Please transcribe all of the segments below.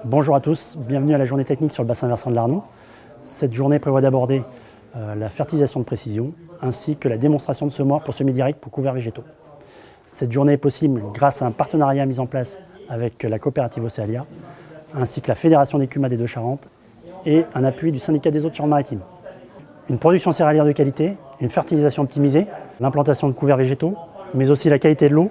Bonjour à tous, bienvenue à la journée technique sur le bassin versant de l'Arnoux. Cette journée prévoit d'aborder la fertilisation de précision ainsi que la démonstration de semoirs pour semis directs pour couverts végétaux. Cette journée est possible grâce à un partenariat mis en place avec la coopérative Océalia ainsi que la Fédération des CUMA des Deux-Charentes et un appui du syndicat des eaux de Charente-Maritime. Une production céréalière de qualité, une fertilisation optimisée, l'implantation de couverts végétaux, mais aussi la qualité de l'eau,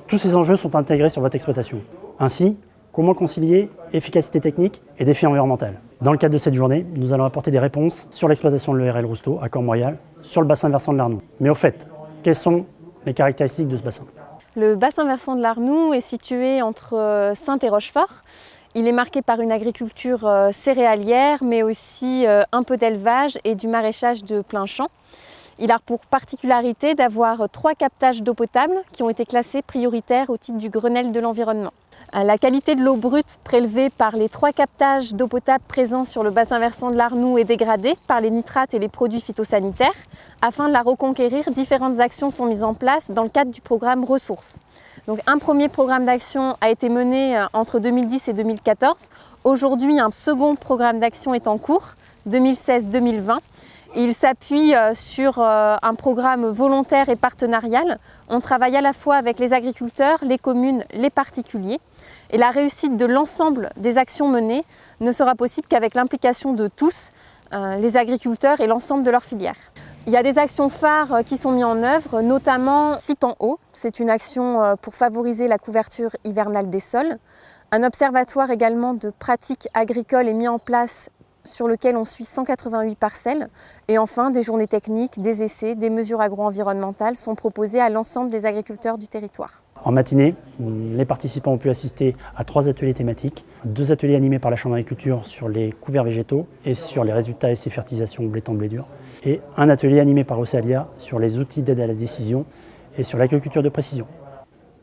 tous ces enjeux sont intégrés sur votre exploitation. Ainsi, comment concilier efficacité technique et défi environnemental? Dans le cadre de cette journée, nous allons apporter des réponses sur l'exploitation de l'ERL Rousteau à Cormoyal, sur le bassin versant de l'Arnoux. Mais au fait, quelles sont les caractéristiques de ce bassin? Le bassin versant de l'Arnoux est situé entre Saintes et Rochefort. Il est marqué par une agriculture céréalière, mais aussi un peu d'élevage et du maraîchage de plein champ. Il a pour particularité d'avoir 3 captages d'eau potable qui ont été classés prioritaires au titre du Grenelle de l'environnement. La qualité de l'eau brute prélevée par les 3 captages d'eau potable présents sur le bassin versant de l'Arnoux est dégradée par les nitrates et les produits phytosanitaires. Afin de la reconquérir, différentes actions sont mises en place dans le cadre du programme Ressources. Donc, un premier programme d'action a été mené entre 2010 et 2014. Aujourd'hui, un second programme d'action est en cours, 2016-2020. Il s'appuie sur un programme volontaire et partenarial. On travaille à la fois avec les agriculteurs, les communes, les particuliers. Et la réussite de l'ensemble des actions menées ne sera possible qu'avec l'implication de tous, les agriculteurs et l'ensemble de leur filière. Il y a des actions phares qui sont mises en œuvre, notamment CIP en eau. C'est une action pour favoriser la couverture hivernale des sols. Un observatoire également de pratiques agricoles est mis en place sur lequel on suit 188 parcelles. Et enfin, des journées techniques, des essais, des mesures agro-environnementales sont proposées à l'ensemble des agriculteurs du territoire. En matinée, les participants ont pu assister à 3 ateliers thématiques, 2 ateliers animés par la Chambre d'agriculture sur les couverts végétaux et sur les résultats essais fertilisation blé tendre blé dur, et un atelier animé par Océalia sur les outils d'aide à la décision et sur l'agriculture de précision.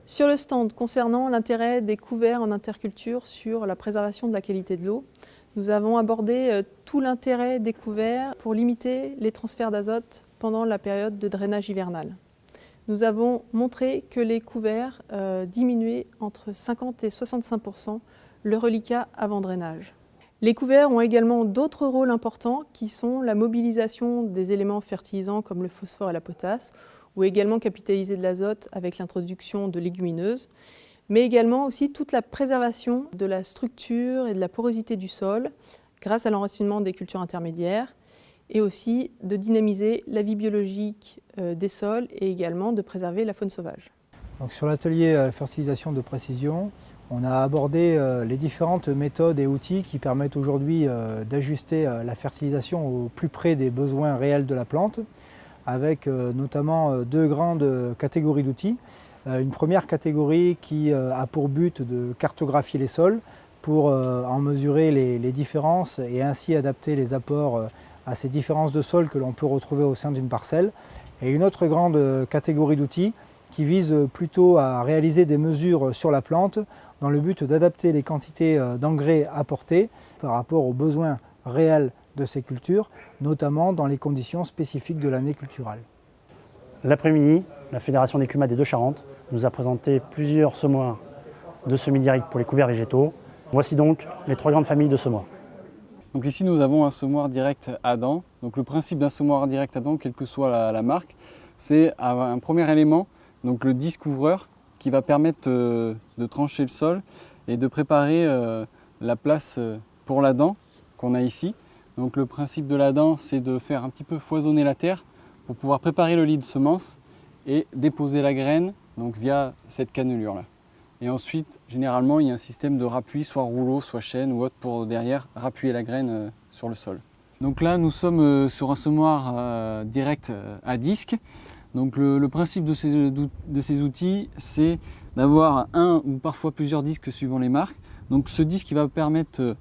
Sur le stand concernant l'intérêt des couverts en interculture sur la préservation de la qualité de l'eau, nous avons abordé tout l'intérêt des couverts pour limiter les transferts d'azote pendant la période de drainage hivernal. Nous avons montré que les couverts diminuaient entre 50 et 65% le reliquat avant drainage. Les couverts ont également d'autres rôles importants qui sont la mobilisation des éléments fertilisants comme le phosphore et la potasse, ou également capitaliser de l'azote avec l'introduction de légumineuses, mais également aussi toute la préservation de la structure et de la porosité du sol grâce à l'enracinement des cultures intermédiaires, et aussi de dynamiser la vie biologique des sols et également de préserver la faune sauvage. Donc sur l'atelier fertilisation de précision, on a abordé les différentes méthodes et outils qui permettent aujourd'hui d'ajuster la fertilisation au plus près des besoins réels de la plante, avec notamment 2 grandes catégories d'outils. Une première catégorie qui a pour but de cartographier les sols pour en mesurer les différences et ainsi adapter les apports à ces différences de sol que l'on peut retrouver au sein d'une parcelle. Et une autre grande catégorie d'outils qui vise plutôt à réaliser des mesures sur la plante dans le but d'adapter les quantités d'engrais apportées par rapport aux besoins réels de ces cultures, notamment dans les conditions spécifiques de l'année culturale. L'après-midi, la Fédération des CUMA des Deux-Charentes nous a présenté plusieurs semoirs de semis directs pour les couverts végétaux. Voici donc les 3 grandes familles de semoirs. Donc ici nous avons un semoir direct Adam. Donc le principe d'un semoir direct Adam, quelle que soit la marque, c'est un premier élément, donc le disque ouvreur, qui va permettre de trancher le sol et de préparer la place pour la dent qu'on a ici. Donc le principe de la dent, c'est de faire un petit peu foisonner la terre pour pouvoir préparer le lit de semence et déposer la graine donc via cette cannelure là. Et ensuite, généralement, il y a un système de rappui, soit rouleau, soit chaîne ou autre pour derrière rappuyer la graine sur le sol. Donc là, nous sommes sur un semoir direct à disque. Donc le principe de ces outils, c'est d'avoir un ou parfois plusieurs disques suivant les marques. Donc ce disque qui va permettre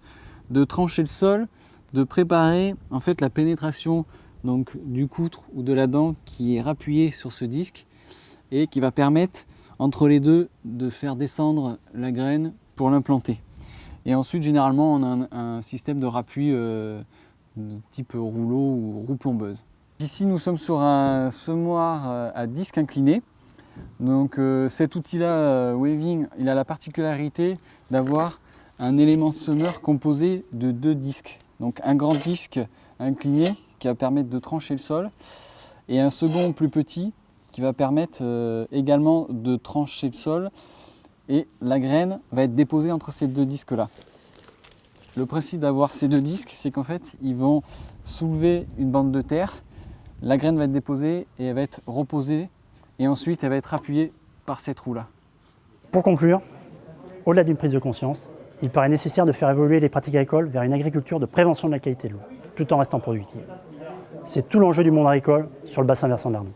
de trancher le sol, de préparer en fait la pénétration donc, du coutre ou de la dent qui est rappuyée sur ce disque et qui va permettre entre les deux de faire descendre la graine pour l'implanter. Et ensuite, généralement, on a un système de rappui de type rouleau ou roue plombeuse. Ici, nous sommes sur un semoir à disque incliné. Donc cet outil-là, Waving, il a la particularité d'avoir un élément semeur composé de 2 disques. Donc un grand disque incliné qui va permettre de trancher le sol et un second plus petit qui va permettre également de trancher le sol, et la graine va être déposée entre ces 2 disques-là. Le principe d'avoir ces 2 disques, c'est qu'en fait, ils vont soulever une bande de terre, la graine va être déposée et elle va être reposée, et ensuite elle va être appuyée par ces trous-là. Pour conclure, au-delà d'une prise de conscience, il paraît nécessaire de faire évoluer les pratiques agricoles vers une agriculture de prévention de la qualité de l'eau, tout en restant productive. C'est tout l'enjeu du monde agricole sur le bassin versant de l'Arnoux.